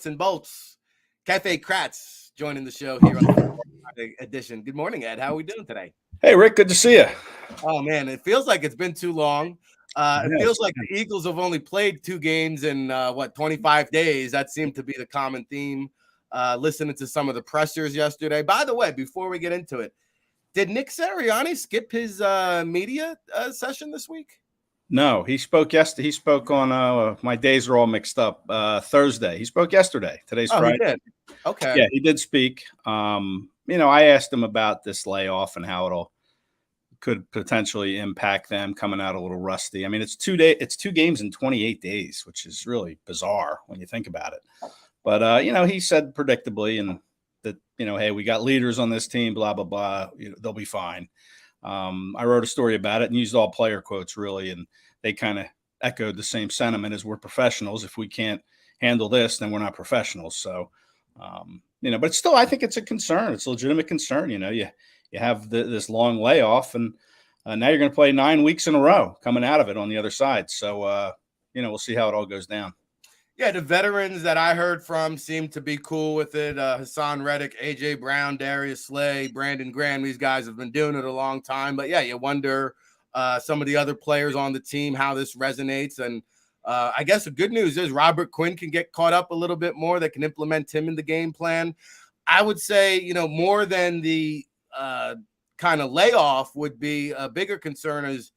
And bolts. Cafe Kracz joining the show here on the Friday edition. Good morning, Ed. How are we doing today? Hey, Rick, good to see you. Oh man, it feels like it's been too long. It Yes. feels like the Eagles have only played 2 games in 25 days. That seemed to be the common theme. Listening to some of the pressers yesterday. By the way, before we get into it, did Nick Sirianni skip his media session this week? No, he spoke yesterday. He spoke on my days are all mixed up. Thursday. He spoke yesterday. Today's Oh, Friday. he did. Okay. Yeah, he did speak. I asked him about this layoff and how it'll could potentially impact them coming out a little rusty. I mean, it's 2 games in 28 days, which is really bizarre when you think about it. But he said predictably and that, hey, we got leaders on this team, blah, blah, blah. They'll be fine. I wrote a story about it and used all player quotes really, and they kind of echoed the same sentiment as we're professionals. If we can't handle this, then we're not professionals. So, but still, I think it's a concern. It's a legitimate concern. You have this long layoff, and now you're going to play 9 weeks in a row coming out of it on the other side. So, we'll see how it all goes down. Yeah, the veterans that I heard from seem to be cool with it. Hassan Reddick, A.J. Brown, Darius Slay, Brandon Graham. These guys have been doing it a long time. But, yeah, you wonder some of the other players on the team, how this resonates. And I guess the good news is Robert Quinn can get caught up a little bit more. They can implement him in the game plan. I would say, more than the kind of layoff would be a bigger concern is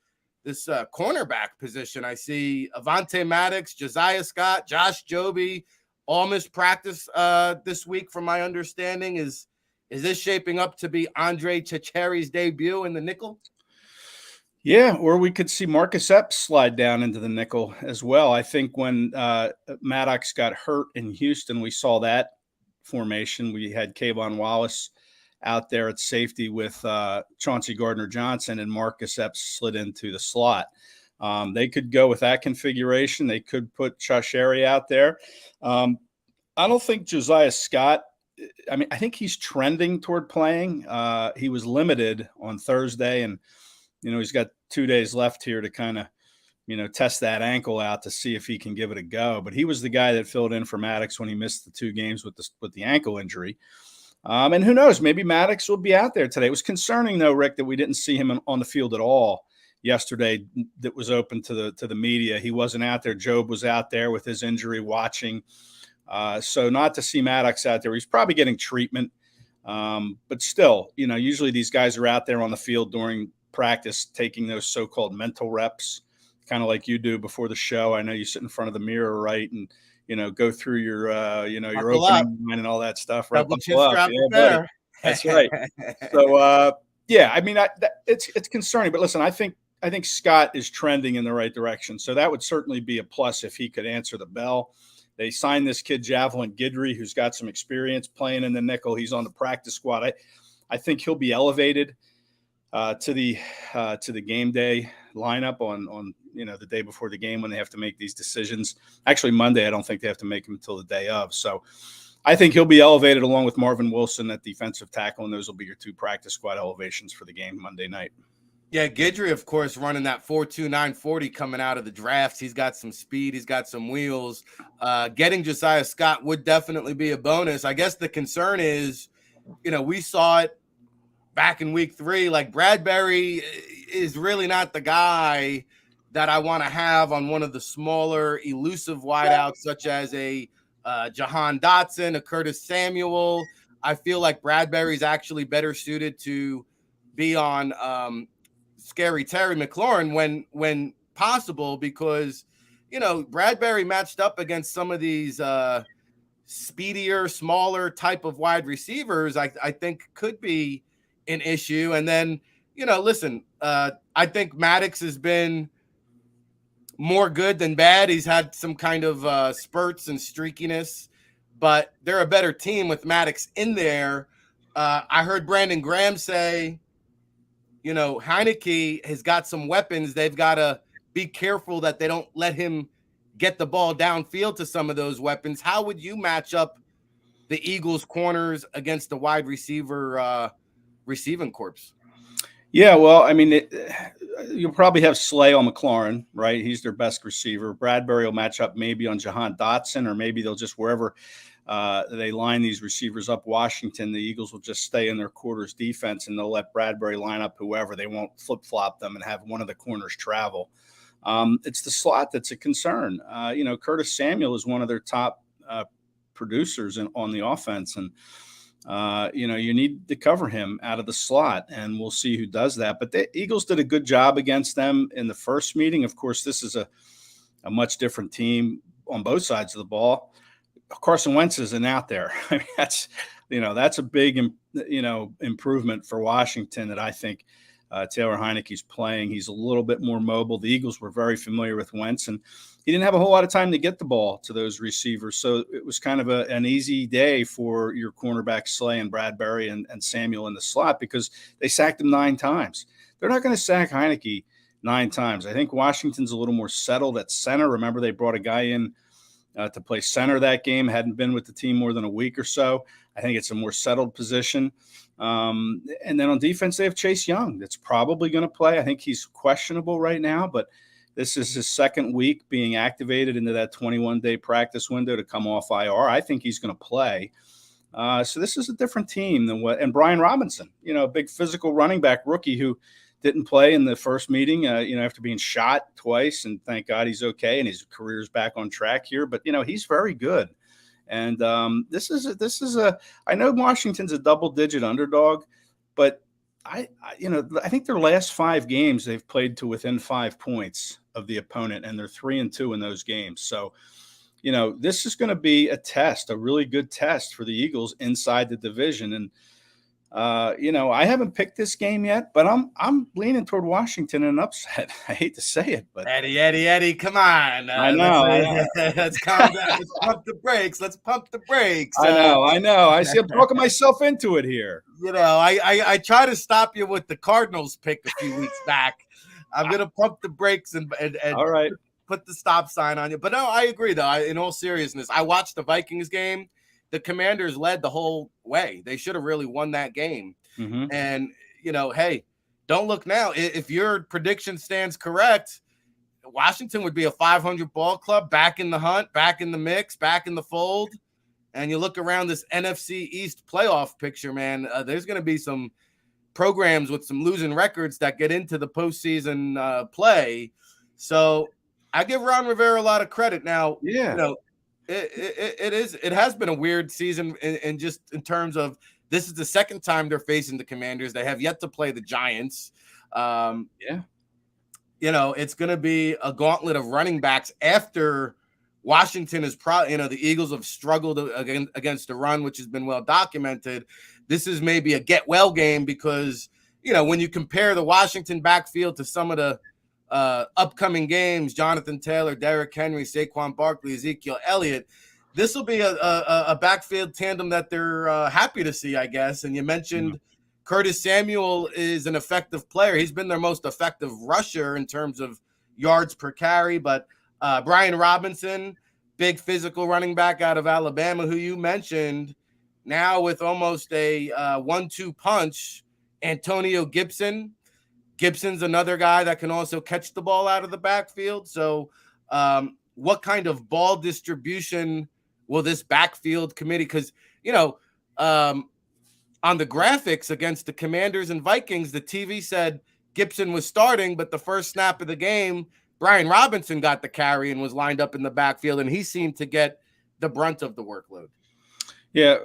this cornerback position. I see Avonte Maddox, Josiah Scott, Josh Joby, all missed practice this week from my understanding. Is this shaping up to be Andre Chicheri's debut in the nickel? Yeah, or we could see Marcus Epps slide down into the nickel as well. I think when Maddox got hurt in Houston, we saw that formation. We had Kayvon Wallace out there at safety with Chauncey Gardner-Johnson, and Marcus Epps slid into the slot. They could go with that configuration. They could put Chacheri out there. I don't think Josiah Scott – I think he's trending toward playing. He was limited on Thursday, and, he's got 2 days left here to kind of, test that ankle out to see if he can give it a go. But he was the guy that filled in for Maddox when he missed the 2 games with the ankle injury. And who knows, maybe Maddox will be out there today. It was concerning, though, Rick, that we didn't see him on the field at all yesterday. That was open to the media. He wasn't out there. Job was out there with his injury watching. So not to see Maddox out there. He's probably getting treatment. But still, usually these guys are out there on the field during practice taking those so-called mental reps, kind of like you do before the show. I know you sit in front of the mirror, right, and go through your, your opening line and all that stuff. Right? Yeah, that's right. So, it's concerning. But listen, I think Scott is trending in the right direction. So that would certainly be a plus if he could answer the bell. They signed this kid, Javelin Guidry, who's got some experience playing in the nickel. He's on the practice squad. I think he'll be elevated to the game day lineup on the day before the game when they have to make these decisions. Actually, Monday, I don't think they have to make them until the day of. So I think he'll be elevated along with Marvin Wilson at defensive tackle, and those will be your 2 practice squad elevations for the game Monday night. Yeah, Guidry, of course, running that 4.2 940 coming out of the drafts. He's got some speed. He's got some wheels. Getting Josiah Scott would definitely be a bonus. I guess the concern is, we saw it back in week 3. Like, Bradbury is really not the guy that I want to have on one of the smaller, elusive wideouts, such as a Jahan Dotson, a Curtis Samuel. I feel like Bradbury's actually better suited to be on Scary Terry McLaurin when possible, because Bradbury matched up against some of these speedier, smaller type of wide receivers. I think could be an issue. And then listen, I think Maddox has been more good than bad. He's had some kind of spurts and streakiness, but they're a better team with Maddox in there. I heard Brandon Graham say, Heineke has got some weapons. They've got to be careful that they don't let him get the ball downfield to some of those weapons. How would you match up the Eagles corners against the wide receiver receiving corps? Yeah, well, I mean, you'll probably have Slay on McLaurin, right? He's their best receiver. Bradbury will match up maybe on Jahan Dotson, or maybe they'll just wherever they line these receivers up. Washington, the Eagles will just stay in their quarters defense, and they'll let Bradbury line up whoever. They won't flip-flop them and have one of the corners travel. It's the slot that's a concern. Curtis Samuel is one of their top producers on the offense, and you need to cover him out of the slot, and we'll see who does that. But the Eagles did a good job against them in the first meeting. Of course, this is a much different team on both sides of the ball. Carson Wentz isn't out there. I mean, that's a big, improvement for Washington that I think Taylor Heineke's playing. He's a little bit more mobile. The Eagles were very familiar with Wentz, and he didn't have a whole lot of time to get the ball to those receivers. So it was kind of an easy day for your cornerback Slay and Bradbury and Samuel in the slot, because they sacked him 9 times. They're not going to sack Heineke 9 times. I think Washington's a little more settled at center. Remember, they brought a guy in to play center that game, hadn't been with the team more than a week or so. I think it's a more settled position. And then on defense, they have Chase Young that's probably going to play. I think he's questionable right now, but this is his second week being activated into that 21-day practice window to come off IR. I think he's going to play. So this is a different team than and Brian Robinson, a big physical running back rookie who didn't play in the first meeting, after being shot twice, and thank God he's okay and his career's back on track here. But, he's very good. And I know Washington's a double-digit underdog, but I think their last 5 games they've played to within 5 points of the opponent, and they're 3-2 in those games. So, this is going to be a really good test for the Eagles inside the division. And I haven't picked this game yet, but I'm leaning toward Washington in an upset. I hate to say it, but Eddie, come on! I know. Let's calm down. Let's pump the brakes. I know. I see. I'm talking myself into it here. I try to stop you with the Cardinals pick a few weeks back. I'm gonna pump the brakes and all right, put the stop sign on you. But no, I agree though. In all seriousness, I watched the Vikings game. The Commanders led the whole way. They should have really won that game. Mm-hmm. And, hey, don't look now. If your prediction stands correct, Washington would be a 500 ball club, back in the hunt, back in the mix, back in the fold. And you look around this NFC East playoff picture, man, there's going to be some programs with some losing records that get into the postseason play. So I give Ron Rivera a lot of credit. Now, It has been a weird season in just in terms of this is the second time they're facing the Commanders. They have yet to play the Giants. It's going to be a gauntlet of running backs after Washington is probably, the Eagles have struggled against the run, which has been well documented. This is maybe a get well game because, when you compare the Washington backfield to some of the upcoming games, Jonathan Taylor, Derrick Henry, Saquon Barkley, Ezekiel Elliott, this will be a backfield tandem that they're happy to see, I guess. And you mentioned Curtis Samuel is an effective player. He's been their most effective rusher in terms of yards per carry. But Brian Robinson, big physical running back out of Alabama, who you mentioned, now with almost a 1-2 punch, Antonio Gibson. Gibson's another guy that can also catch the ball out of the backfield. So what kind of ball distribution will this backfield committee? Because, on the graphics against the Commanders and Vikings, the TV said Gibson was starting, but the first snap of the game, Brian Robinson got the carry and was lined up in the backfield, and he seemed to get the brunt of the workload. Yeah.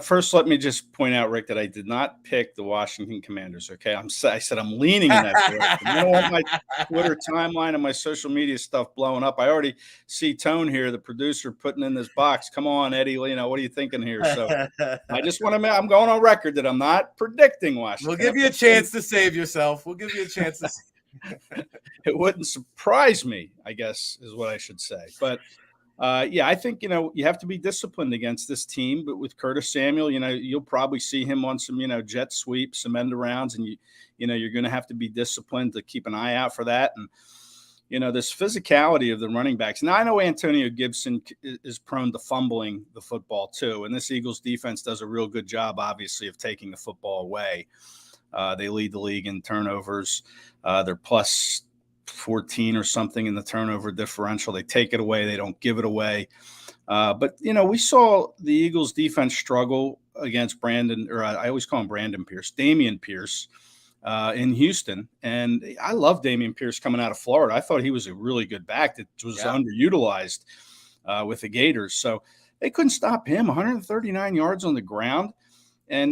First, let me just point out, Rick, that I did not pick the Washington Commanders. Okay, I said I'm leaning in that direction. I don't want my Twitter timeline and my social media stuff blowing up. I already see Tone here, the producer, putting in this box. Come on, Eddie. What are you thinking here? So I just want to. I'm going on record that I'm not predicting Washington. We'll give you a chance to save yourself. We'll give you a chance to. It wouldn't surprise me, I guess, is what I should say, but. I think, you have to be disciplined against this team, but with Curtis Samuel, you'll probably see him on some, jet sweeps, some end arounds, and you're going to have to be disciplined to keep an eye out for that. And, this physicality of the running backs. Now I know Antonio Gibson is prone to fumbling the football too. And this Eagles defense does a real good job, obviously, of taking the football away. They lead the league in turnovers. They're plus 14 or something in the turnover differential. They take it away. They don't give it away. But, we saw the Eagles defense struggle against Brandon, or I always call him Dameon Pierce in Houston. And I love Dameon Pierce coming out of Florida. I thought he was a really good back that was underutilized with the Gators. So they couldn't stop him. 139 yards on the ground. And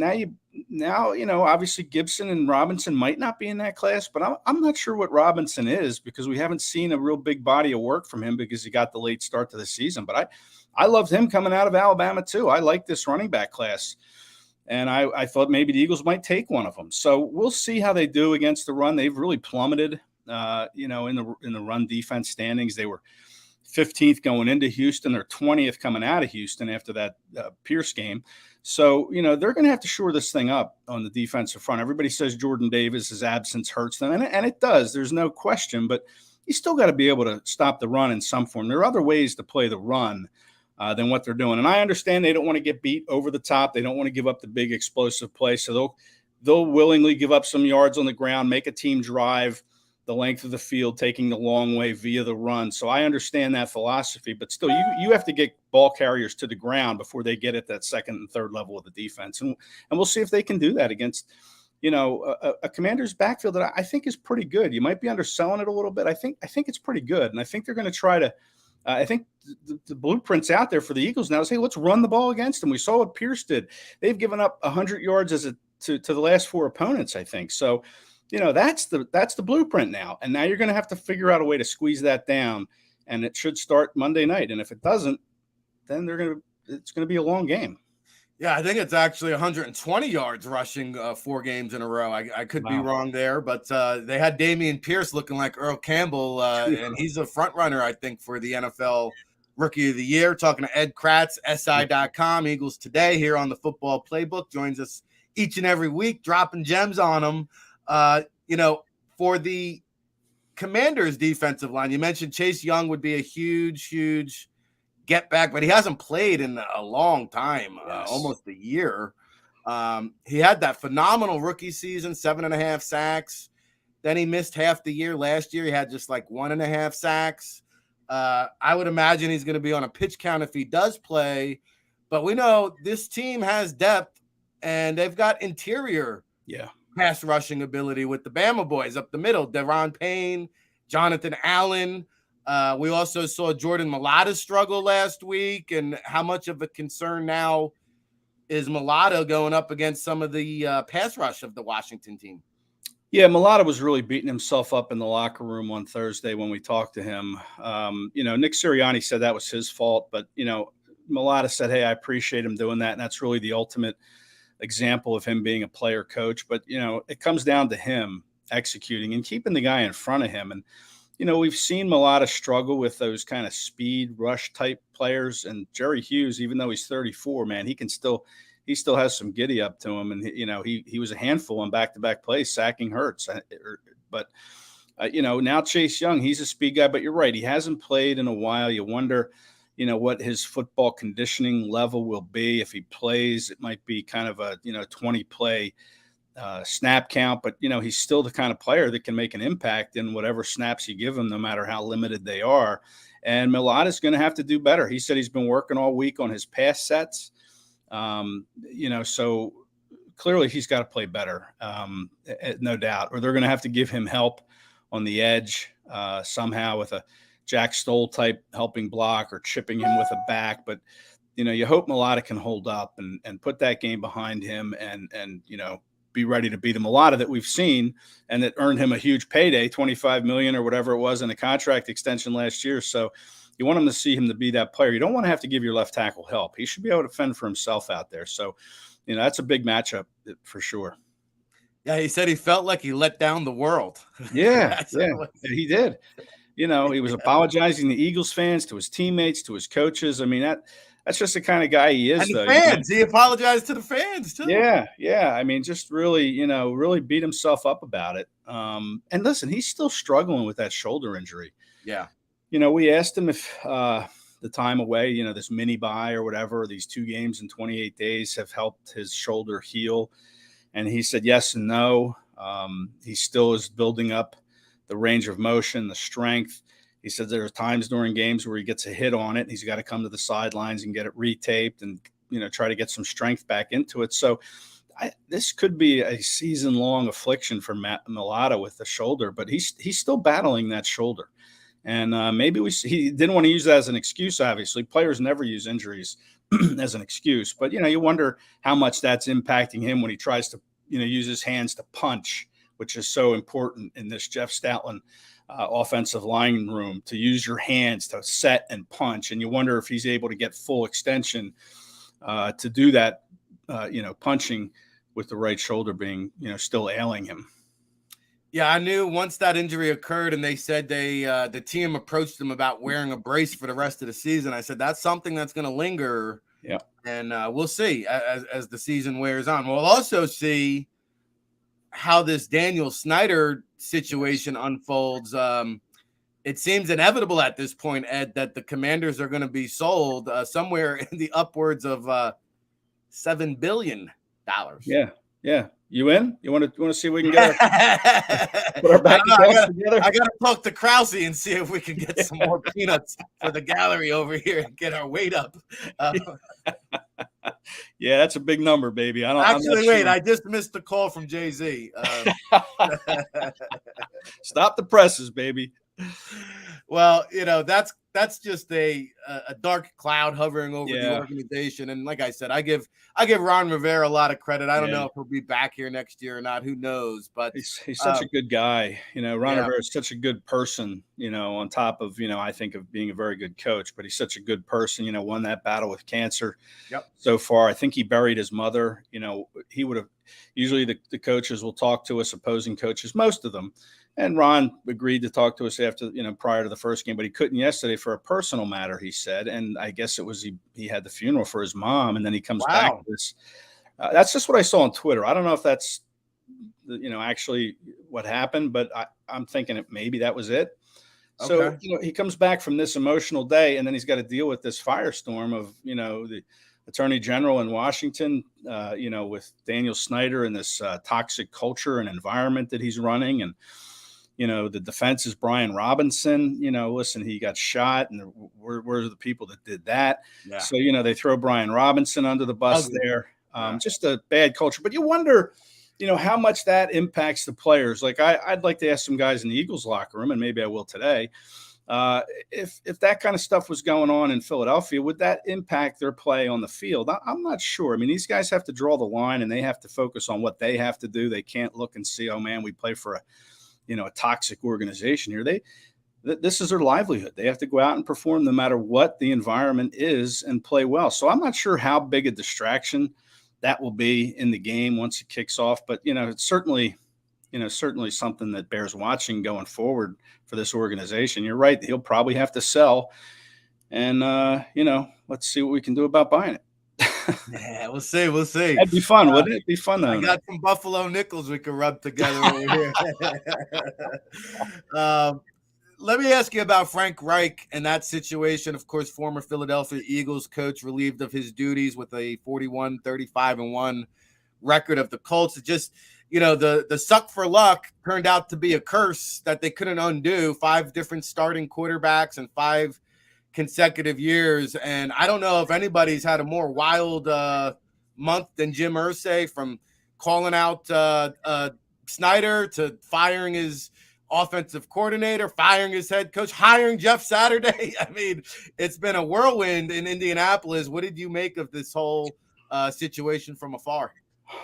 now, obviously Gibson and Robinson might not be in that class, but I'm not sure what Robinson is, because we haven't seen a real big body of work from him because he got the late start to the season. But I loved him coming out of Alabama too. I like this running back class. And I thought maybe the Eagles might take one of them. So we'll see how they do against the run. They've really plummeted, in the run defense standings. They were 15th going into Houston. They're 20th coming out of Houston after that Pierce game. So, they're going to have to shore this thing up on the defensive front. Everybody says Jordan Davis' absence hurts them, and it does. There's no question, but you still got to be able to stop the run in some form. There are other ways to play the run than what they're doing. And I understand they don't want to get beat over the top. They don't want to give up the big explosive play. So they'll willingly give up some yards on the ground, make a team drive the length of the field, taking the long way via the run. So I understand that philosophy, but still you have to get ball carriers to the ground before they get at that second and third level of the defense. And we'll see if they can do that against, a Commander's backfield that I think is pretty good. You might be underselling it a little bit. I think it's pretty good. And I think they're going to try to, I think the blueprint's out there for the Eagles now is, hey, let's run the ball against them. We saw what Pierce did. They've given up 100 yards to the last four opponents, I think. So, that's the blueprint now. And now you're going to have to figure out a way to squeeze that down. And it should start Monday night. And if it doesn't, then it's going to be a long game. Yeah, I think it's actually 120 yards rushing 4 games in a row. I could be wrong there, but they had Dameon Pierce looking like Earl Campbell, and he's a front runner, I think, for the NFL Rookie of the Year. Talking to Ed Kracz, SI.com, Eagles Today, here on the Football Playbook. Joins us each and every week, dropping gems on them. For the Commanders' defensive line, you mentioned Chase Young would be a huge get back, but he hasn't played in a long time, almost a year. He had that phenomenal rookie season, 7.5 sacks. Then he missed half the year. Last year, he had just like 1.5 sacks. I would imagine he's going to be on a pitch count if he does play, but we know this team has depth and they've got interior pass rushing ability with the Bama boys up the middle, Deron Payne, Jonathan Allen. We also saw Jordan Mailata struggle last week, and how much of a concern now is Mailata going up against some of the pass rush of the Washington team? Yeah, Mailata was really beating himself up in the locker room on Thursday when we talked to him. Nick Sirianni said that was his fault, but, Mailata said, hey, I appreciate him doing that, and that's really the ultimate example of him being a player coach. But, it comes down to him executing and keeping the guy in front of him. And, we've seen Mailata struggle with those kind of speed rush type players. And Jerry Hughes, even though he's 34, man, he still has some giddy up to him. And, he was a handful on back-to-back plays, sacking Hurts. But, now Chase Young, he's a speed guy, but you're right. He hasn't played in a while. You wonder, what his football conditioning level will be. If he plays, it might be kind of a, 20 play snap count, but he's still the kind of player that can make an impact in whatever snaps you give him, no matter how limited they are. And Mailata is going to have to do better. He said he's been working all week on his pass sets. So clearly he's got to play better, no doubt, or they're going to have to give him help on the edge somehow with a Jack Stoll type helping block or chipping him with a back. But, you hope Mailata can hold up and put that game behind him and be ready to beat him. Mailata that we've seen and that earned him a huge payday, $25 million or whatever it was in a contract extension last year. So you want him to be that player. You don't want to have to give your left tackle help. He should be able to fend for himself out there. So, that's a big matchup for sure. Yeah, he said he felt like he let down the world. Yeah, he did. He was apologizing to Eagles fans, to his teammates, to his coaches. I mean, that's just the kind of guy he is. And the fans, he apologized to the fans too. Yeah. I mean, just really, really beat himself up about it. And listen, he's still struggling with that shoulder injury. Yeah. We asked him if the time away, this mini bye or whatever, these 2 games in 28 days have helped his shoulder heal. And he said yes and no. He still is building up the range of motion, the strength. He said there are times during games where he gets a hit on it. He's got to come to the sidelines and get it retaped and, try to get some strength back into it. So this could be a season-long affliction for Matt Milata with the shoulder, but he's still battling that shoulder. And maybe he didn't want to use that as an excuse, obviously. Players never use injuries as an excuse. But, you wonder how much that's impacting him when he tries to, use his hands to punch, which is so important in this Jeff Stoutland offensive line room, to use your hands to set and punch. And you wonder if he's able to get full extension to do that, punching with the right shoulder being, still ailing him. Yeah, I knew once that injury occurred and they said the team approached him about wearing a brace for the rest of the season. I said, that's something that's going to linger. Yeah. And we'll see as the season wears on. We'll also see how this Daniel Snyder situation unfolds. It seems inevitable at this point, Ed, that the Commanders are going to be sold somewhere in the upwards of $7 billion. Yeah. Yeah. You in? You want to see if we can get put our bank accounts together? I got to talk to Kracz and see if we can get some more peanuts for the gallery over here and get our weight up. Yeah, that's a big number, baby. I just missed the call from Jay-Z. Stop the presses, baby. Well, that's just a dark cloud hovering over the organization. And like I said, I give Ron Rivera a lot of credit. I don't know if he'll be back here next year or not. Who knows? But he's such a good guy. Ron Rivera is such a good person, on top of, I think of being a very good coach, but he's such a good person, won that battle with cancer so far. I think he buried his mother. He would have usually the coaches will talk to us, opposing coaches, most of them. And Ron agreed to talk to us after, prior to the first game, but he couldn't yesterday for a personal matter, he said. And I guess it was he had the funeral for his mom, and then he comes back to this. That's just what I saw on Twitter. I don't know if that's, actually what happened, but I'm thinking maybe that was it. So, he comes back from this emotional day, and then he's got to deal with this firestorm of, the Attorney General in Washington, with Daniel Snyder and this toxic culture and environment that he's running. And, the defense is Brian Robinson. Listen, he got shot, and where are the people that did that? Yeah. So, they throw Brian Robinson under the bus there. Just a bad culture. But you wonder, how much that impacts the players. Like I'd like to ask some guys in the Eagles locker room, and maybe I will today, if that kind of stuff was going on in Philadelphia, would that impact their play on the field? I'm not sure. I mean, these guys have to draw the line, and they have to focus on what they have to do. They can't look and see, oh man, we play for a toxic organization here. This is their livelihood. They have to go out and perform no matter what the environment is and play well. So I'm not sure how big a distraction that will be in the game once it kicks off. But, it's certainly something that bears watching going forward for this organization. You're right. He'll probably have to sell. And, let's see what we can do about buying it. Yeah, we'll see. That'd be fun, wouldn't it? It'd be fun, though. I got some Buffalo nickels we could rub together over here. Let me ask you about Frank Reich and that situation. Of course, former Philadelphia Eagles coach, relieved of his duties with a 41-35-1 record of the Colts. It just, the suck for luck turned out to be a curse that they couldn't undo. 5 different starting quarterbacks and 5 consecutive years. And I don't know if anybody's had a more wild month than Jim Irsay, from calling out Snyder to firing his offensive coordinator, firing his head coach, hiring Jeff Saturday. I mean, it's been a whirlwind in Indianapolis. What did you make of this whole situation from afar?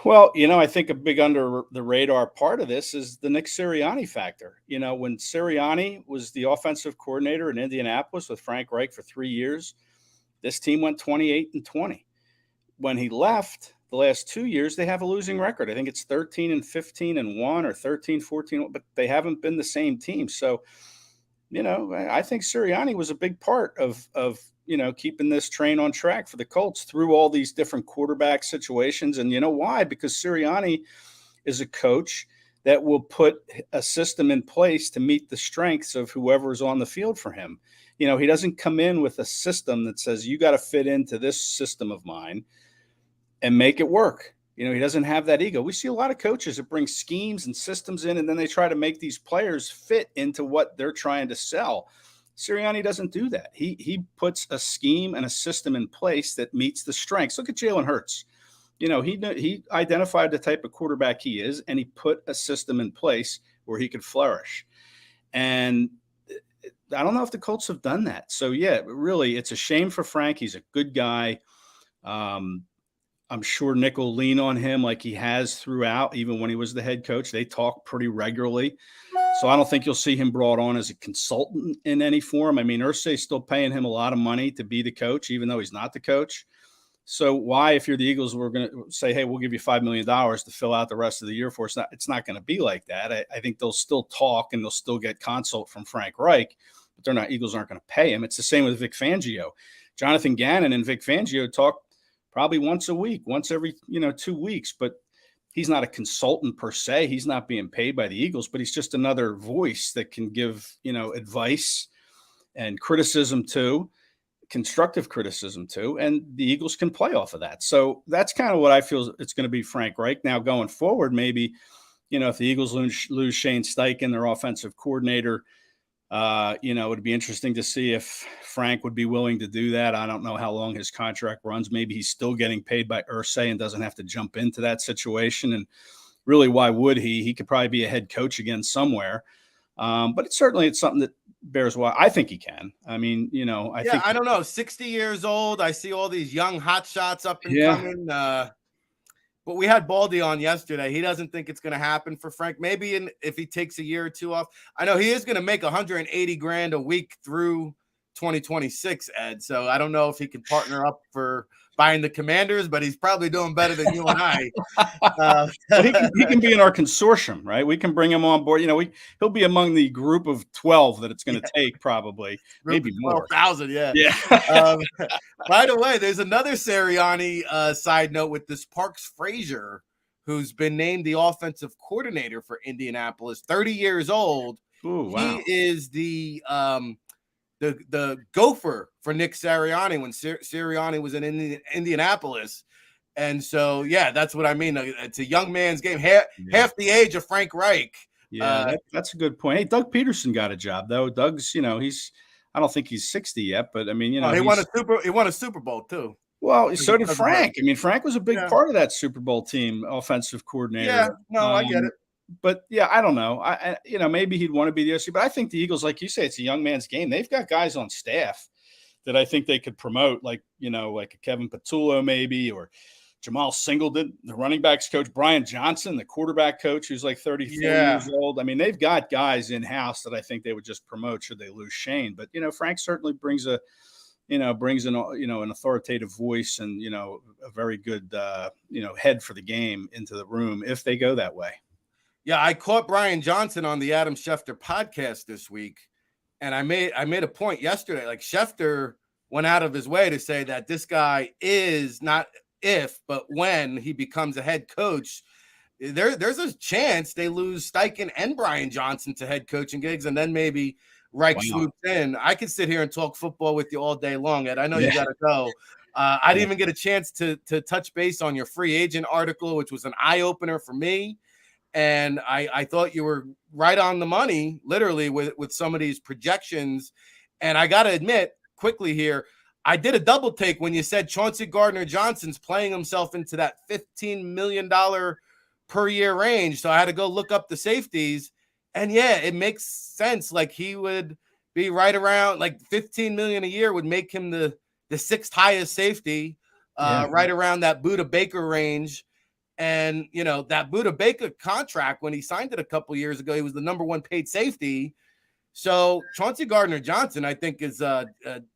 Well, I think a big under the radar part of this is the Nick Sirianni factor. When Sirianni was the offensive coordinator in Indianapolis with Frank Reich for 3 years, this team went 28-20. When he left, the last 2 years, they have a losing record. I think it's 13-15-1 or 13-14, but they haven't been the same team. So, I think Sirianni was a big part of keeping this train on track for the Colts through all these different quarterback situations. And you know why? Because Sirianni is a coach that will put a system in place to meet the strengths of whoever's on the field for him. He doesn't come in with a system that says, you got to fit into this system of mine and make it work. He doesn't have that ego. We see a lot of coaches that bring schemes and systems in, and then they try to make these players fit into what they're trying to sell. Sirianni doesn't do that. He puts a scheme and a system in place that meets the strengths. Look at Jalen Hurts. He identified the type of quarterback he is, and he put a system in place where he could flourish. And I don't know if the Colts have done that. So, yeah, really, it's a shame for Frank. He's a good guy. I'm sure Nick will lean on him like he has throughout, even when he was the head coach. They talk pretty regularly. So I don't think you'll see him brought on as a consultant in any form. I mean, Irsay's still paying him a lot of money to be the coach, even though he's not the coach. So why, if you're the Eagles, we're going to say, hey, we'll give you $5 million to fill out the rest of the year for us? It's not going to be like that. I think they'll still talk and they'll still get consult from Frank Reich, but Eagles aren't going to pay him. It's the same with Vic Fangio. Jonathan Gannon and Vic Fangio talk probably once a week, once every 2 weeks, but he's not a consultant per se. He's not being paid by the Eagles, but he's just another voice that can give advice and criticism too, constructive criticism too, and the Eagles can play off of that. So that's kind of what I feel it's going to be Frank Reich. Now going forward, maybe if the Eagles lose Shane Steichen, their offensive coordinator, it'd be interesting to see if Frank would be willing to do that. I don't know how long his contract runs. Maybe he's still getting paid by Irsay and doesn't have to jump into that situation. And really, why would he? He could probably be a head coach again somewhere. But it's something that bears why I think he can. I mean, I don't know. 60 years old. I see all these young hot shots up and coming. But we had Baldy on yesterday. He doesn't think it's going to happen for Frank. Maybe if he takes a year or two off. I know he is going to make $180,000 a week through 2026, Ed. So I don't know if he can partner up for buying the Commanders, but he's probably doing better than you and I. He can be in our consortium, right? We can bring him on board. He'll be among the group of 12 that it's going to take, probably, maybe more. 12,000, yeah. By the way, there's another Sirianni side note with this Parks Frazier, who's been named the offensive coordinator for Indianapolis, 30 years old. Ooh, wow. He is the gopher for Nick Sirianni when Sirianni was in Indianapolis. And so, yeah, that's what I mean. It's a young man's game, half the age of Frank Reich. Yeah, that's a good point. Hey, Doug Peterson got a job, though. Doug's, I don't think he's 60 yet, but I mean, he won a Super Bowl too. Well, so did Frank. I mean, Frank was a big part of that Super Bowl team, offensive coordinator. Yeah, no, I get it. But yeah, I don't know. Maybe he'd want to be the OC, but I think the Eagles, like you say, it's a young man's game. They've got guys on staff that I think they could promote, like a Kevin Patullo maybe, or Jamal Singleton, the running backs coach, Brian Johnson, the quarterback coach, who's like 34 years old. I mean, they've got guys in house that I think they would just promote should they lose Shane. But Frank certainly brings an an authoritative voice and a very good head for the game into the room if they go that way. Yeah, I caught Brian Johnson on the Adam Schefter podcast this week, and I made a point yesterday. Like, Schefter went out of his way to say that this guy is not if, but when he becomes a head coach, there's a chance they lose Steichen and Brian Johnson to head coaching gigs, and then maybe Reich swoops in. I could sit here and talk football with you all day long, Ed. I know you got to go. I didn't even get a chance to touch base on your free agent article, which was an eye-opener for me. And I thought you were right on the money, literally, with some of these projections. And I got to admit, quickly here, I did a double take when you said Chauncey Gardner-Johnson's playing himself into that $15 million per year range. So I had to go look up the safeties. And, yeah, it makes sense. Like, he would be right around, like, $15 million a year would make him the sixth highest safety, right around that Buda Baker range. And, that Buda Baker contract, when he signed it a couple years ago, he was the number one paid safety. So Chauncey Gardner-Johnson, I think, is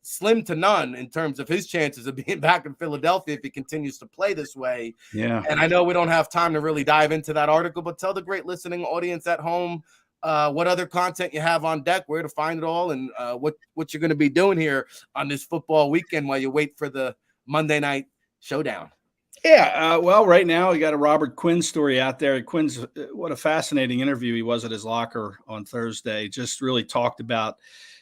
slim to none in terms of his chances of being back in Philadelphia if he continues to play this way. Yeah. And I know we don't have time to really dive into that article, but tell the great listening audience at home what other content you have on deck, where to find it all, and what you're going to be doing here on this football weekend while you wait for the Monday night showdown. Yeah, well, right now we got a Robert Quinn story out there. Quinn's, what a fascinating interview he was at his locker on Thursday. Just really talked about,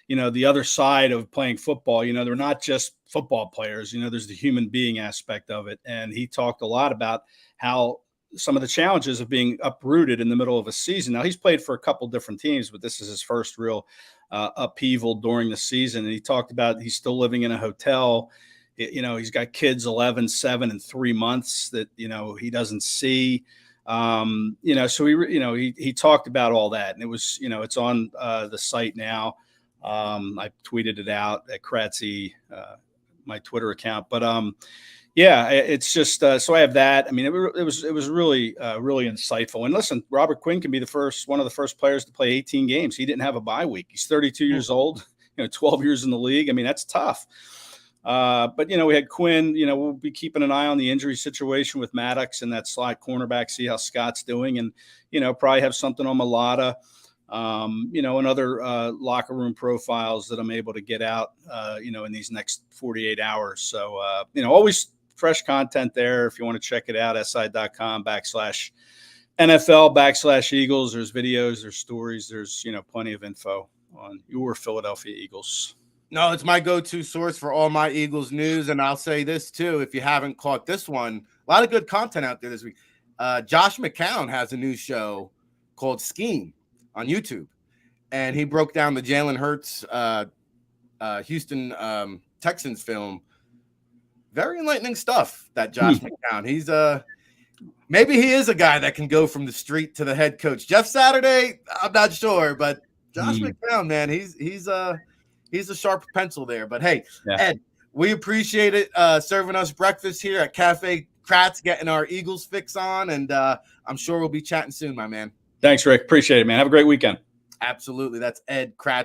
the other side of playing football. They're not just football players. There's the human being aspect of it. And he talked a lot about how some of the challenges of being uprooted in the middle of a season. Now, he's played for a couple different teams, but this is his first real upheaval during the season. And he talked about he's still living in a hotel. He's got kids 11, 7, and 3 months that, he doesn't see. So he talked about all that, and it was, it's on the site now. I tweeted it out at Kracz, my Twitter account, but it's just so I have that. I mean, it was really really insightful. And listen, Robert Quinn can be one of the first players to play 18 games. He didn't have a bye week. He's 32 years old. 12 years in the league. I mean, that's tough. But we had Quinn. We'll be keeping an eye on the injury situation with Maddox and that slot cornerback. See how Scott's doing, and probably have something on Mulata. And other locker room profiles that I'm able to get out, in these next 48 hours. So, always fresh content there. If you want to check it out, si.com/NFL/Eagles. There's videos, there's stories, there's, plenty of info on your Philadelphia Eagles. No, it's my go-to source for all my Eagles news. And I'll say this too, if you haven't caught this one, a lot of good content out there this week. Josh McCown has a new show called Scheme on YouTube, and he broke down the Jalen Hurts Houston Texans film. Very enlightening stuff, that Josh McCown. He's maybe he is a guy that can go from the street to the head coach. Jeff Saturday, I'm not sure, but Josh McCown, man, he's a sharp pencil there. But hey, Ed, we appreciate it serving us breakfast here at Cafe Kracz, getting our Eagles fix on, and I'm sure we'll be chatting soon, my man. Thanks, Rick. Appreciate it, man. Have a great weekend. Absolutely. That's Ed Kracz.